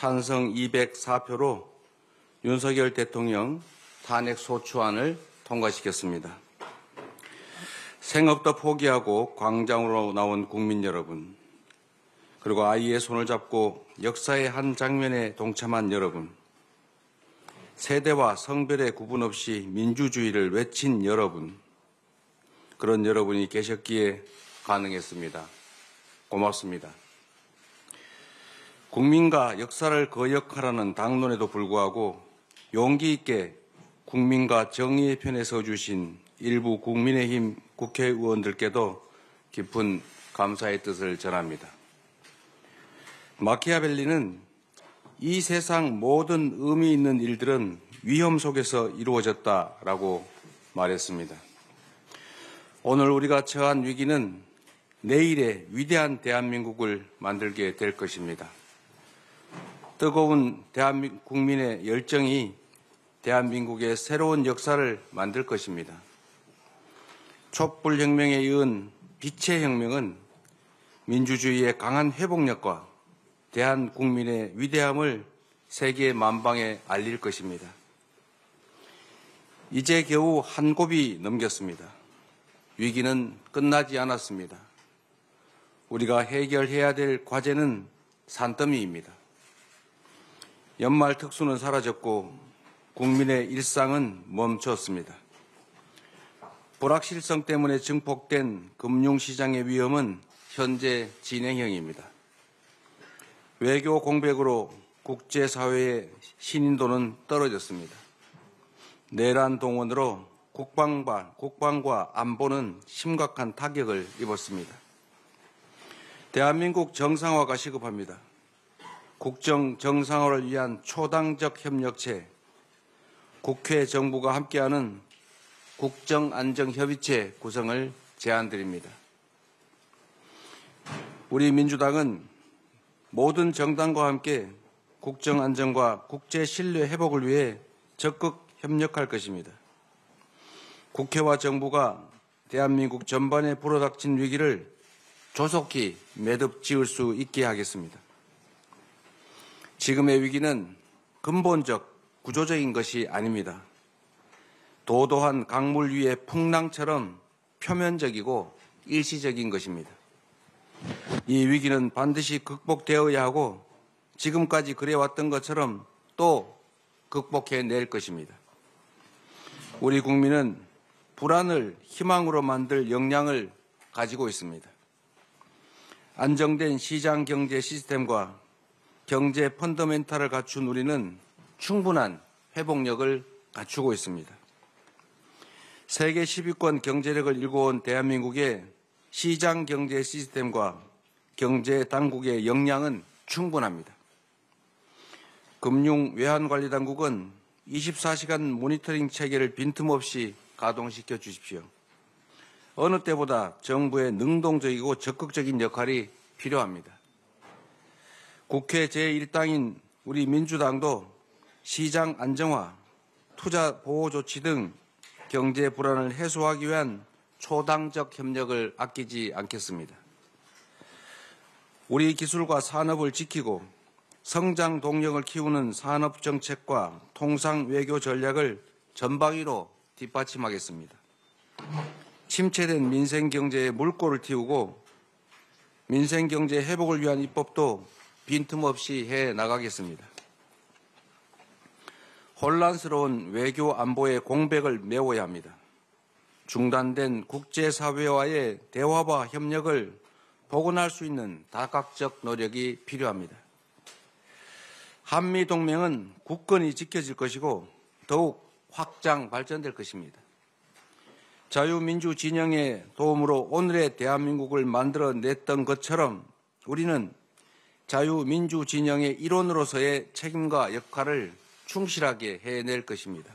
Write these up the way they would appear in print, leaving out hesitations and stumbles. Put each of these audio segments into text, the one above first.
찬성 204표로 윤석열 대통령 탄핵 소추안을 통과시켰습니다. 생업도 포기하고 광장으로 나온 국민 여러분, 그리고 아이의 손을 잡고 역사의 한 장면에 동참한 여러분, 세대와 성별의 구분 없이 민주주의를 외친 여러분, 그런 여러분이 계셨기에 가능했습니다. 고맙습니다. 국민과 역사를 거역하라는 당론에도 불구하고 용기 있게 국민과 정의의 편에 서주신 일부 국민의힘 국회의원들께도 깊은 감사의 뜻을 전합니다. 마키아벨리는 이 세상 모든 의미 있는 일들은 위험 속에서 이루어졌다라고 말했습니다. 오늘 우리가 처한 위기는 내일의 위대한 대한민국을 만들게 될 것입니다. 뜨거운 대한민국 국민의 열정이 대한민국의 새로운 역사를 만들 것입니다. 촛불혁명에 이은 빛의 혁명은 민주주의의 강한 회복력과 대한국민의 위대함을 세계 만방에 알릴 것입니다. 이제 겨우 한 곱이 넘겼습니다. 위기는 끝나지 않았습니다. 우리가 해결해야 될 과제는 산더미입니다. 연말 특수는 사라졌고 국민의 일상은 멈췄습니다. 불확실성 때문에 증폭된 금융시장의 위험은 현재 진행형입니다. 외교 공백으로 국제사회의 신인도는 떨어졌습니다. 내란 동원으로 국방과 안보는 심각한 타격을 입었습니다. 대한민국 정상화가 시급합니다. 국정 정상화를 위한 초당적 협력체, 국회 정부가 함께하는 국정안정협의체 구성을 제안드립니다. 우리 민주당은 모든 정당과 함께 국정안정과 국제신뢰 회복을 위해 적극 협력할 것입니다. 국회와 정부가 대한민국 전반에 불어닥친 위기를 조속히 매듭 지을 수 있게 하겠습니다. 지금의 위기는 근본적, 구조적인 것이 아닙니다. 도도한 강물 위의 풍랑처럼 표면적이고 일시적인 것입니다. 이 위기는 반드시 극복되어야 하고 지금까지 그래왔던 것처럼 또 극복해낼 것입니다. 우리 국민은 불안을 희망으로 만들 역량을 가지고 있습니다. 안정된 시장 경제 시스템과 경제 펀더멘탈을 갖춘 우리는 충분한 회복력을 갖추고 있습니다. 세계 10위권 경제력을 일궈온 대한민국의 시장 경제 시스템과 경제 당국의 역량은 충분합니다. 금융 외환관리당국은 24시간 모니터링 체계를 빈틈없이 가동시켜 주십시오. 어느 때보다 정부의 능동적이고 적극적인 역할이 필요합니다. 국회 제1당인 우리 민주당도 시장 안정화, 투자 보호 조치 등 경제 불안을 해소하기 위한 초당적 협력을 아끼지 않겠습니다. 우리 기술과 산업을 지키고 성장 동력을 키우는 산업 정책과 통상 외교 전략을 전방위로 뒷받침하겠습니다. 침체된 민생 경제에 물꼬를 틔우고 민생 경제 회복을 위한 입법도 빈틈없이 해 나가겠습니다. 혼란스러운 외교 안보의 공백을 메워야 합니다. 중단된 국제사회와의 대화와 협력을 복원할 수 있는 다각적 노력이 필요합니다. 한미동맹은 굳건히 지켜질 것이고 더욱 확장 발전될 것입니다. 자유민주 진영의 도움으로 오늘의 대한민국을 만들어냈던 것처럼 우리는 자유민주 진영의 일원으로서의 책임과 역할을 충실하게 해낼 것입니다.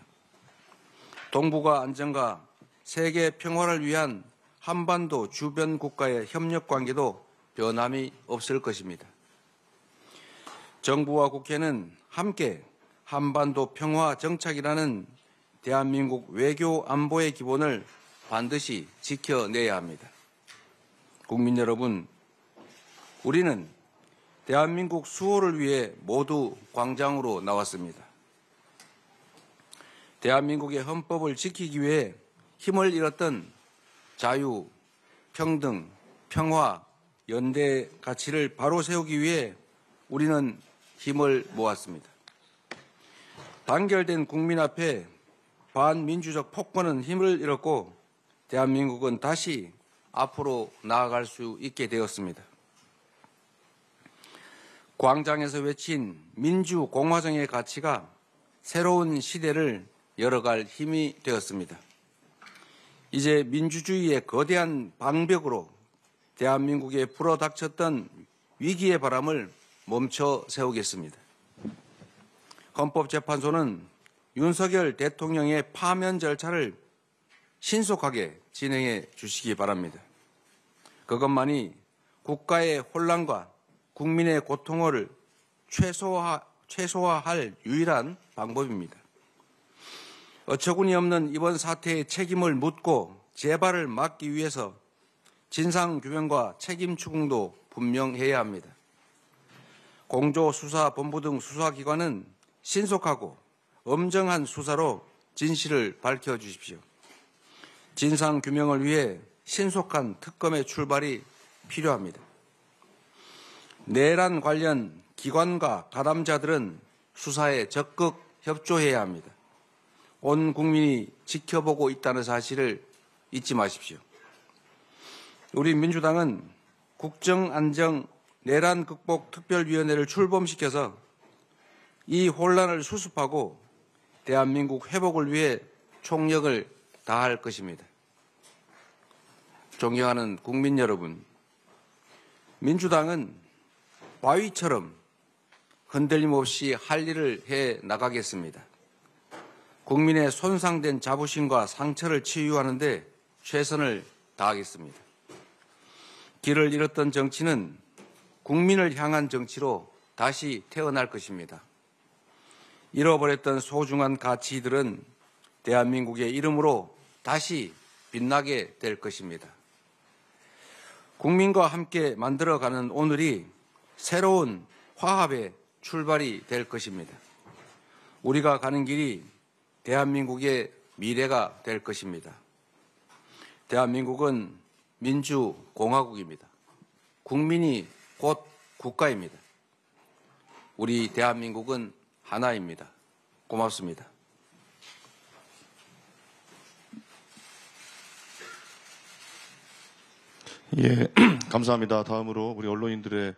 동북아 안정과 세계 평화를 위한 한반도 주변 국가의 협력 관계도 변함이 없을 것입니다. 정부와 국회는 함께 한반도 평화 정착이라는 대한민국 외교 안보의 기본을 반드시 지켜내야 합니다. 국민 여러분, 우리는 대한민국 수호를 위해 모두 광장으로 나왔습니다. 대한민국의 헌법을 지키기 위해 힘을 잃었던 자유, 평등, 평화, 연대 가치를 바로 세우기 위해 우리는 힘을 모았습니다. 단결된 국민 앞에 반민주적 폭거는 힘을 잃었고 대한민국은 다시 앞으로 나아갈 수 있게 되었습니다. 광장에서 외친 민주공화정의 가치가 새로운 시대를 열어갈 힘이 되었습니다. 이제 민주주의의 거대한 방벽으로 대한민국에 불어닥쳤던 위기의 바람을 멈춰 세우겠습니다. 헌법재판소는 윤석열 대통령의 파면 절차를 신속하게 진행해 주시기 바랍니다. 그것만이 국가의 혼란과 국민의 고통을 최소화할 유일한 방법입니다. 어처구니 없는 이번 사태의 책임을 묻고 재발을 막기 위해서 진상규명과 책임 추궁도 분명해야 합니다. 공조수사본부 등 수사기관은 신속하고 엄정한 수사로 진실을 밝혀주십시오. 진상규명을 위해 신속한 특검의 출발이 필요합니다. 내란 관련 기관과 가담자들은 수사에 적극 협조해야 합니다. 온 국민이 지켜보고 있다는 사실을 잊지 마십시오. 우리 민주당은 국정안정 내란 극복 특별위원회를 출범시켜서 이 혼란을 수습하고 대한민국 회복을 위해 총력을 다할 것입니다. 존경하는 국민 여러분, 민주당은 바위처럼 흔들림 없이 할 일을 해 나가겠습니다. 국민의 손상된 자부심과 상처를 치유하는 데 최선을 다하겠습니다. 길을 잃었던 정치는 국민을 향한 정치로 다시 태어날 것입니다. 잃어버렸던 소중한 가치들은 대한민국의 이름으로 다시 빛나게 될 것입니다. 국민과 함께 만들어가는 오늘이 새로운 화합의 출발이 될 것입니다. 우리가 가는 길이 대한민국의 미래가 될 것입니다. 대한민국은 민주공화국입니다. 국민이 곧 국가입니다. 우리 대한민국은 하나입니다. 고맙습니다. 예, 감사합니다. 다음으로 우리 언론인들의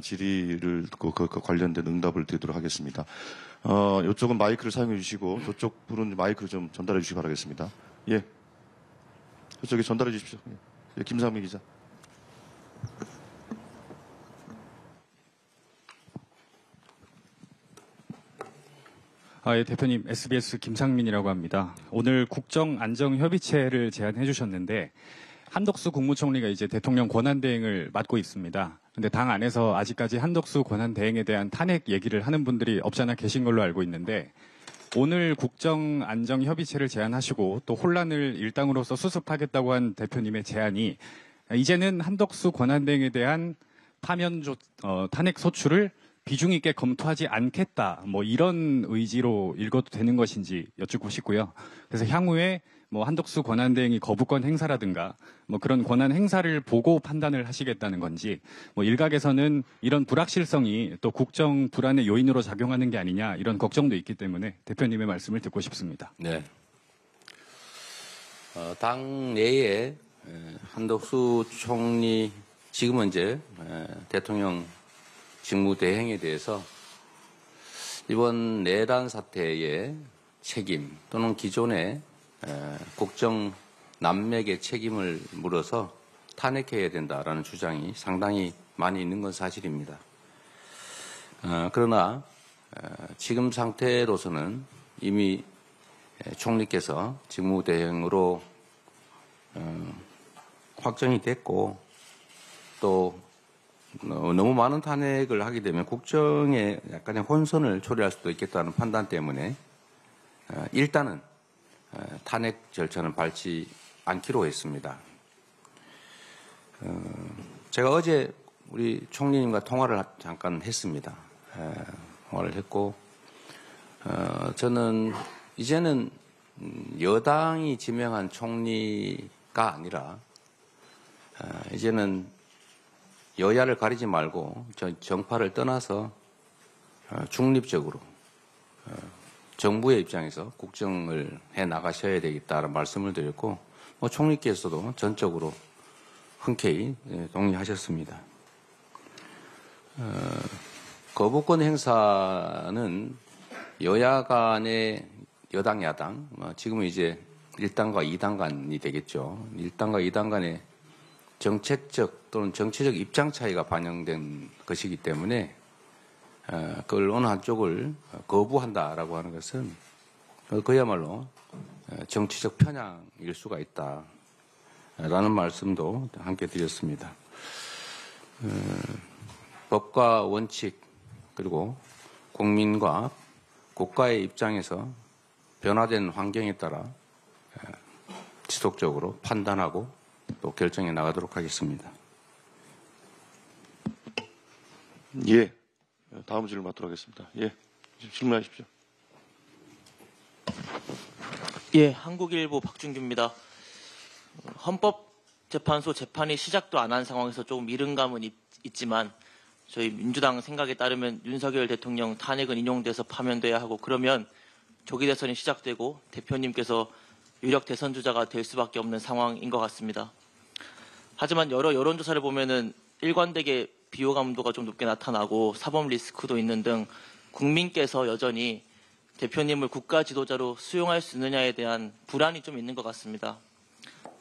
질의를 듣고 그 관련된 응답을 드리도록 하겠습니다. 이쪽은 마이크를 사용해 주시고 저쪽 분은 마이크를 좀 전달해 주시기 바라겠습니다. 예, 저쪽에 전달해 주십시오. 예, 김상민 기자. 예, 대표님, SBS 김상민이라고 합니다. 오늘 국정안정협의체를 제안해 주셨는데 한덕수 국무총리가 이제 대통령 권한대행을 맡고 있습니다. 근데 당 안에서 아직까지 한덕수 권한대행에 대한 탄핵 얘기를 하는 분들이 없잖아 계신 걸로 알고 있는데 오늘 국정안정협의체를 제안하시고 또 혼란을 일당으로서 수습하겠다고 한 대표님의 제안이 이제는 한덕수 권한대행에 대한 탄핵 소추를 비중 있게 검토하지 않겠다, 뭐 이런 의지로 읽어도 되는 것인지 여쭙고 싶고요. 그래서 향후에 뭐 한덕수 권한대행이 거부권 행사라든가 뭐 그런 권한 행사를 보고 판단을 하시겠다는 건지, 뭐 일각에서는 이런 불확실성이 또 국정 불안의 요인으로 작용하는 게 아니냐 이런 걱정도 있기 때문에 대표님의 말씀을 듣고 싶습니다. 네. 당 내에 한덕수 총리 지금은 이제 대통령 직무대행에 대해서 이번 내란 사태의 책임 또는 기존의 국정 난맥의 책임을 물어서 탄핵해야 된다라는 주장이 상당히 많이 있는 건 사실입니다. 그러나 지금 상태로서는 이미 총리께서 직무대행으로 확정이 됐고 또 너무 많은 탄핵을 하게 되면 국정에 약간의 혼선을 초래할 수도 있겠다는 판단 때문에 일단은 탄핵 절차는 밟지 않기로 했습니다. 제가 어제 우리 총리님과 통화를 잠깐 했습니다. 통화를 했고, 저는 이제는 여당이 지명한 총리가 아니라 이제는 여야를 가리지 말고 정파를 떠나서 중립적으로 정부의 입장에서 국정을 해 나가셔야 되겠다는 말씀을 드렸고, 총리께서도 전적으로 흔쾌히 동의하셨습니다. 거부권 행사는 여야 간의 여당, 야당, 지금은 이제 1당과 2당 간이 되겠죠. 1당과 2당 간의 정책적 또는 정치적 입장 차이가 반영된 것이기 때문에 그걸 어느 한쪽을 거부한다라고 하는 것은 그야말로 정치적 편향일 수가 있다라는 말씀도 함께 드렸습니다. 법과 원칙 그리고 국민과 국가의 입장에서 변화된 환경에 따라 지속적으로 판단하고 또 결정해 나가도록 하겠습니다. 예. 다음 질문 받도록 하겠습니다. 예. 질문하십시오. 예, 한국일보 박준규입니다. 헌법재판소 재판이 시작도 안 한 상황에서 조금 이른 감은 있지만 저희 민주당 생각에 따르면 윤석열 대통령 탄핵은 인용돼서 파면돼야 하고 그러면 조기 대선이 시작되고 대표님께서 유력 대선 주자가 될 수밖에 없는 상황인 것 같습니다. 하지만 여러 여론조사를 보면은 일관되게 비호감도가 좀 높게 나타나고 사법 리스크도 있는 등 국민께서 여전히 대표님을 국가 지도자로 수용할 수 있느냐에 대한 불안이 좀 있는 것 같습니다.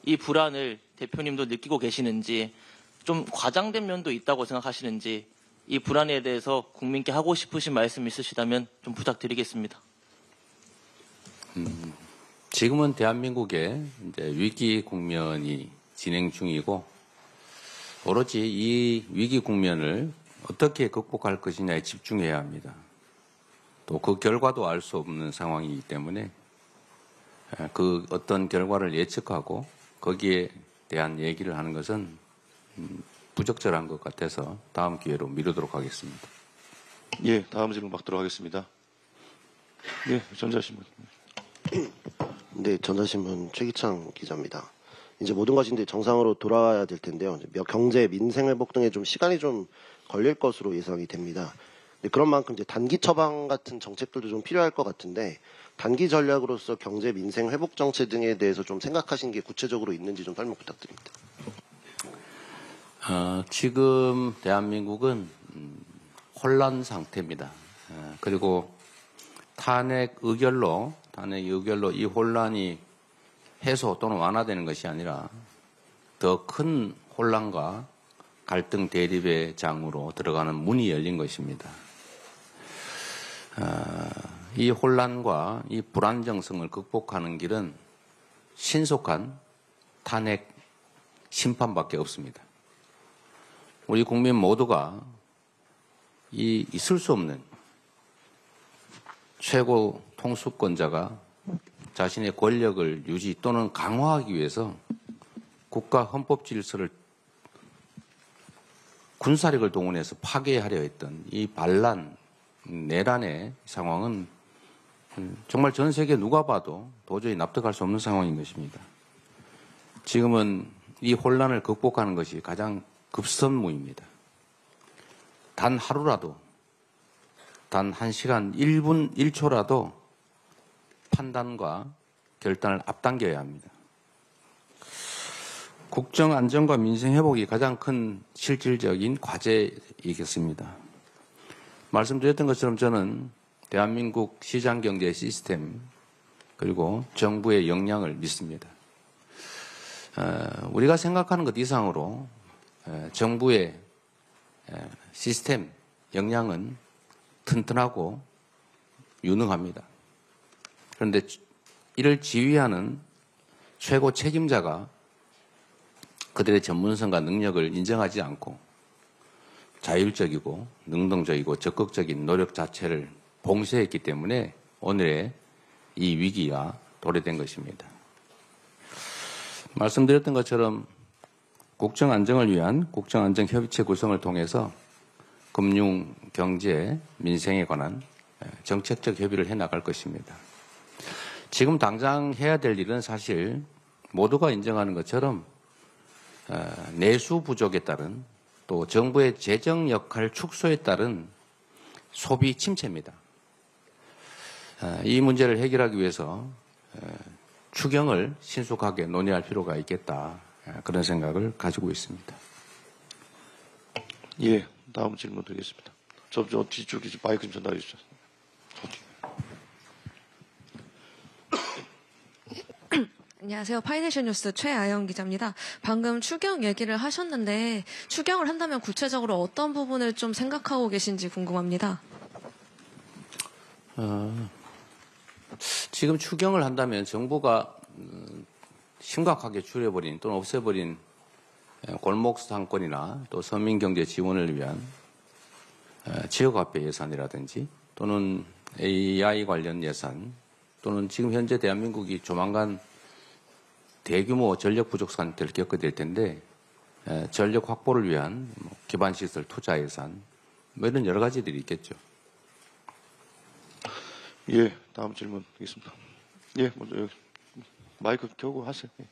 이 불안을 대표님도 느끼고 계시는지 좀 과장된 면도 있다고 생각하시는지 이 불안에 대해서 국민께 하고 싶으신 말씀 있으시다면 좀 부탁드리겠습니다. 지금은 대한민국에 이제 위기 국면이 진행 중이고 오로지 이 위기 국면을 어떻게 극복할 것이냐에 집중해야 합니다. 또 그 결과도 알 수 없는 상황이기 때문에 그 어떤 결과를 예측하고 거기에 대한 얘기를 하는 것은 부적절한 것 같아서 다음 기회로 미루도록 하겠습니다. 예, 다음 질문 받도록 하겠습니다. 예, 전자신문. 네, 전자신문 최기창 기자입니다. 이제 모든 것이 이제 정상으로 돌아와야 될 텐데요. 경제, 민생 회복 등에 좀 시간이 좀 걸릴 것으로 예상이 됩니다. 그런 만큼 이제 단기 처방 같은 정책들도 좀 필요할 것 같은데 단기 전략으로서 경제, 민생 회복 정책 등에 대해서 좀 생각하신 게 구체적으로 있는지 좀 설명 부탁드립니다. 지금 대한민국은 혼란 상태입니다. 그리고 탄핵 의결로 이 혼란이 해소 또는 완화되는 것이 아니라 더 큰 혼란과 갈등 대립의 장으로 들어가는 문이 열린 것입니다. 이 혼란과 이 불안정성을 극복하는 길은 신속한 탄핵 심판밖에 없습니다. 우리 국민 모두가 있을 수 없는 최고 통수권자가 자신의 권력을 유지 또는 강화하기 위해서 국가 헌법 질서를 군사력을 동원해서 파괴하려 했던 이 반란, 내란의 상황은 정말 전 세계 누가 봐도 도저히 납득할 수 없는 상황인 것입니다. 지금은 이 혼란을 극복하는 것이 가장 급선무입니다. 단 하루라도, 단 1시간 1분 1초라도 판단과 결단을 앞당겨야 합니다. 국정 안정과 민생 회복이 가장 큰 실질적인 과제이겠습니다. 말씀드렸던 것처럼 저는 대한민국 시장경제 시스템 그리고 정부의 역량을 믿습니다. 우리가 생각하는 것 이상으로 정부의 시스템 역량은 튼튼하고 유능합니다. 그런데 이를 지휘하는 최고 책임자가 그들의 전문성과 능력을 인정하지 않고 자율적이고 능동적이고 적극적인 노력 자체를 봉쇄했기 때문에 오늘의 이 위기가 도래된 것입니다. 말씀드렸던 것처럼 국정 안정을 위한 국정안정협의체 구성을 통해서 금융, 경제, 민생에 관한 정책적 협의를 해나갈 것입니다. 지금 당장 해야 될 일은 사실 모두가 인정하는 것처럼 내수 부족에 따른 또 정부의 재정 역할 축소에 따른 소비 침체입니다. 이 문제를 해결하기 위해서 추경을 신속하게 논의할 필요가 있겠다. 그런 생각을 가지고 있습니다. 예, 다음 질문 드리겠습니다. 저 뒤쪽에 마이크 좀 전달해 주세요. 안녕하세요. 파이낸셜 뉴스 최아영 기자입니다. 방금 추경 얘기를 하셨는데 추경을 한다면 구체적으로 어떤 부분을 좀 생각하고 계신지 궁금합니다. 지금 추경을 한다면 정부가 심각하게 줄여버린 또는 없애버린 골목 상권이나 또 서민경제 지원을 위한 지역화폐 예산이라든지 또는 AI 관련 예산 또는 지금 현재 대한민국이 조만간 대규모 전력 부족 상태를 겪게 될 텐데 전력 확보를 위한 기반시설 투자 예산 이런 여러 가지들이 있겠죠. 예, 다음 질문 드리겠습니다. 예, 먼저 여기 마이크 켜고 하세요. 예.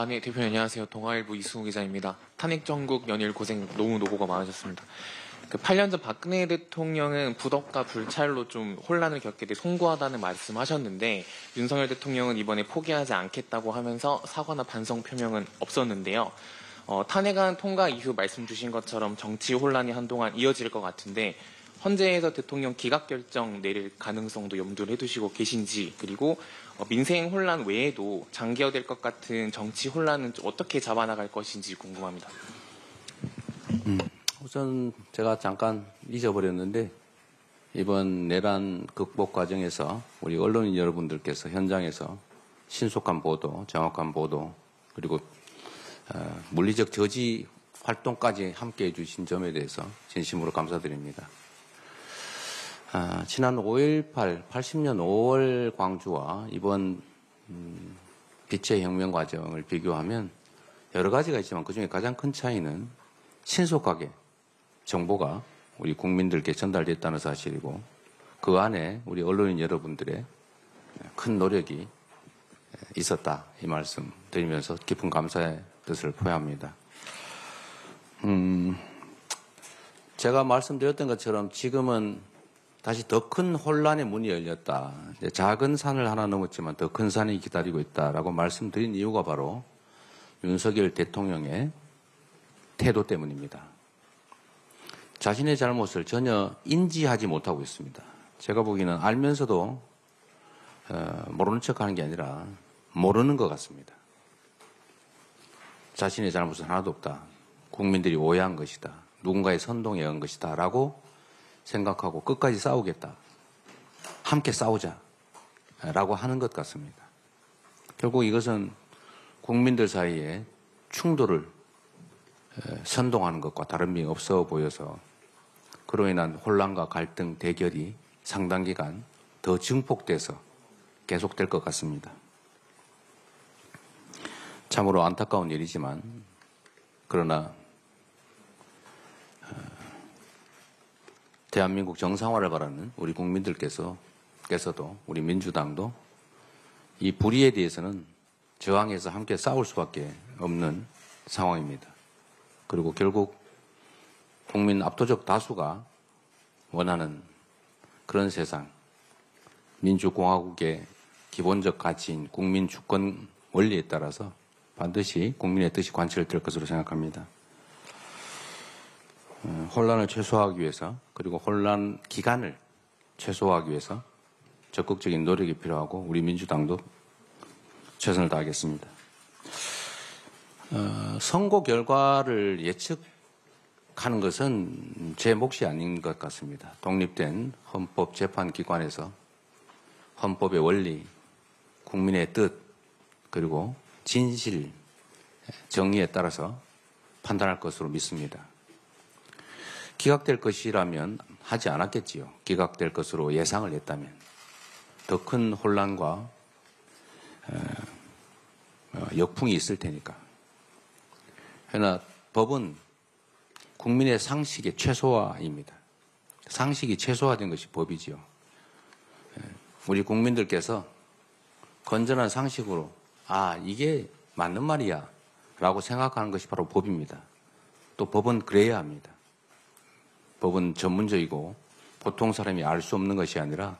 네, 대표님 안녕하세요. 동아일보 이승우 기자입니다. 탄핵 전국 연일 고생 너무 노고가 많으셨습니다. 8년 전 박근혜 대통령은 부덕과 불찰로 좀 혼란을 겪게 돼 송구하다는 말씀하셨는데 윤석열 대통령은 이번에 포기하지 않겠다고 하면서 사과나 반성 표명은 없었는데요. 탄핵안 통과 이후 말씀 주신 것처럼 정치 혼란이 한동안 이어질 것 같은데 헌재에서 대통령 기각 결정 내릴 가능성도 염두를 해두시고 계신지 그리고 민생 혼란 외에도 장기화될 것 같은 정치 혼란은 좀 어떻게 잡아나갈 것인지 궁금합니다. 우선 제가 잠깐 잊어버렸는데 이번 내란 극복 과정에서 우리 언론인 여러분들께서 현장에서 신속한 보도, 정확한 보도 그리고 물리적 저지 활동까지 함께해 주신 점에 대해서 진심으로 감사드립니다. 지난 5.18 80년 5월 광주와 이번 빛의 혁명 과정을 비교하면 여러 가지가 있지만 그중에 가장 큰 차이는 신속하게 정보가 우리 국민들께 전달됐다는 사실이고 그 안에 우리 언론인 여러분들의 큰 노력이 있었다 이 말씀 드리면서 깊은 감사의 뜻을 표합니다. 제가 말씀드렸던 것처럼 지금은 다시 더 큰 혼란의 문이 열렸다. 이제 작은 산을 하나 넘었지만 더 큰 산이 기다리고 있다라고 말씀드린 이유가 바로 윤석열 대통령의 태도 때문입니다. 자신의 잘못을 전혀 인지하지 못하고 있습니다. 제가 보기에는 알면서도 모르는 척하는 게 아니라 모르는 것 같습니다. 자신의 잘못은 하나도 없다. 국민들이 오해한 것이다. 누군가의 선동에 의한 것이다. 라고 생각하고 끝까지 싸우겠다. 함께 싸우자. 라고 하는 것 같습니다. 결국 이것은 국민들 사이에 충돌을 선동하는 것과 다른 미 없어 보여서 그로 인한 혼란과 갈등, 대결이 상당 기간 더 증폭돼서 계속될 것 같습니다. 참으로 안타까운 일이지만 그러나 대한민국 정상화를 바라는 우리 국민들께서도 우리 민주당도 이 불의에 대해서는 저항해서 함께 싸울 수밖에 없는 상황입니다. 그리고 결국 국민 압도적 다수가 원하는 그런 세상, 민주공화국의 기본적 가치인 국민 주권 원리에 따라서 반드시 국민의 뜻이 관철될 것으로 생각합니다. 혼란을 최소화하기 위해서 그리고 혼란 기간을 최소화하기 위해서 적극적인 노력이 필요하고 우리 민주당도 최선을 다하겠습니다. 선거 결과를 예측하는 것은 제 몫이 아닌 것 같습니다. 독립된 헌법재판기관에서 헌법의 원리, 국민의 뜻, 그리고 진실, 정의에 따라서 판단할 것으로 믿습니다. 기각될 것이라면 하지 않았겠지요. 기각될 것으로 예상을 했다면. 더 큰 혼란과 역풍이 있을 테니까. 그러나 법은 국민의 상식의 최소화입니다. 상식이 최소화된 것이 법이지요. 우리 국민들께서 건전한 상식으로 이게 맞는 말이야 라고 생각하는 것이 바로 법입니다. 또 법은 그래야 합니다. 법은 전문적이고 보통 사람이 알 수 없는 것이 아니라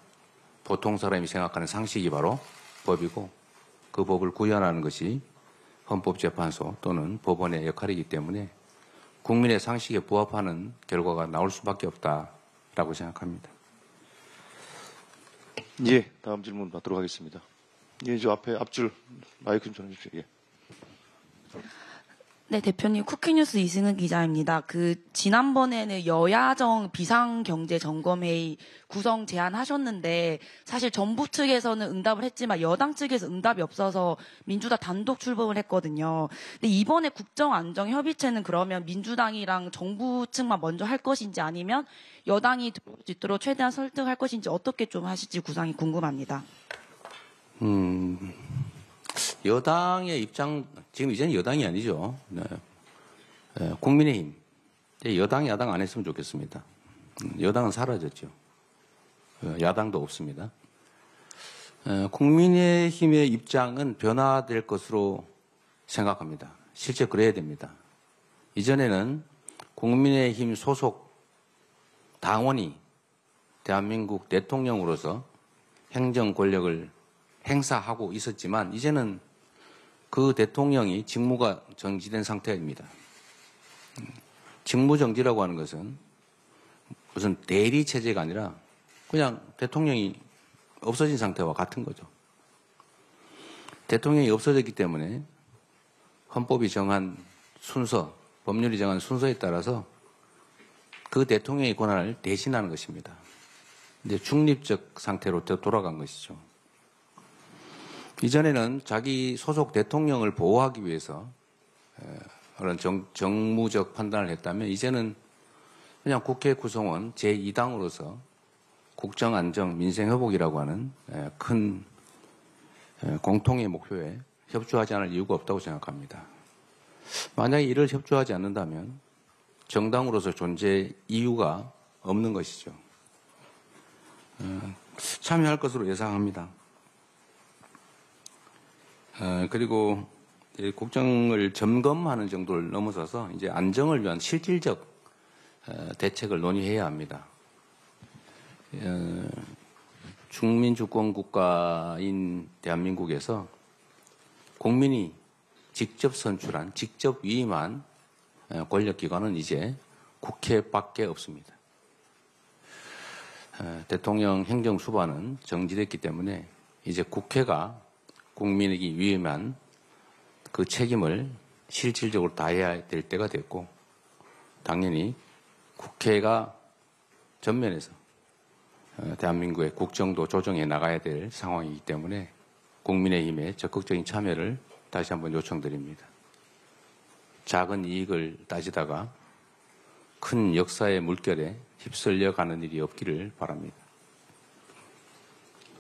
보통 사람이 생각하는 상식이 바로 법이고 그 법을 구현하는 것이 헌법재판소 또는 법원의 역할이기 때문에 국민의 상식에 부합하는 결과가 나올 수밖에 없다라고 생각합니다. 예, 다음 질문 받도록 하겠습니다. 예, 저 앞줄 마이크 좀 전해주십시오. 예. 네, 대표님 쿠키뉴스 이승은 기자입니다. 지난번에는 여야정 비상경제점검회의 구성 제안하셨는데 사실 정부 측에서는 응답을 했지만 여당 측에서 응답이 없어서 민주당 단독 출범을 했거든요. 근데 이번에 국정안정협의체는 그러면 민주당이랑 정부 측만 먼저 할 것인지 아니면 여당이 들어올 수 있도록 최대한 설득할 것인지 어떻게 좀 하실지 구상이 궁금합니다. 여당의 입장, 지금 이제는 여당이 아니죠. 네. 국민의힘. 여당, 야당 안 했으면 좋겠습니다. 여당은 사라졌죠. 야당도 없습니다. 국민의힘의 입장은 변화될 것으로 생각합니다. 실제 그래야 됩니다. 이전에는 국민의힘 소속 당원이 대한민국 대통령으로서 행정 권력을 행사하고 있었지만 이제는 그 대통령이 직무가 정지된 상태입니다. 직무정지라고 하는 것은 무슨 대리 체제가 아니라 그냥 대통령이 없어진 상태와 같은 거죠. 대통령이 없어졌기 때문에 헌법이 정한 순서, 법률이 정한 순서에 따라서 그 대통령의 권한을 대신하는 것입니다. 이제 중립적 상태로 돌아간 것이죠. 이전에는 자기 소속 대통령을 보호하기 위해서 그런 정무적 판단을 했다면 이제는 그냥 국회 구성원 제2당으로서 국정안정 민생회복이라고 하는 큰 공통의 목표에 협조하지 않을 이유가 없다고 생각합니다. 만약에 이를 협조하지 않는다면 정당으로서 존재 이유가 없는 것이죠. 참여할 것으로 예상합니다. 그리고 국정을 점검하는 정도를 넘어서서 이제 안정을 위한 실질적 대책을 논의해야 합니다. 중민주권 국가인 대한민국에서 국민이 직접 선출한, 직접 위임한 권력기관은 이제 국회밖에 없습니다. 대통령 행정수반은 정지됐기 때문에 이제 국회가 국민에게 위임한 그 책임을 실질적으로 다해야 될 때가 됐고 당연히 국회가 전면에서 대한민국의 국정도 조정해 나가야 될 상황이기 때문에 국민의힘의 적극적인 참여를 다시 한번 요청드립니다. 작은 이익을 따지다가 큰 역사의 물결에 휩쓸려 가는 일이 없기를 바랍니다.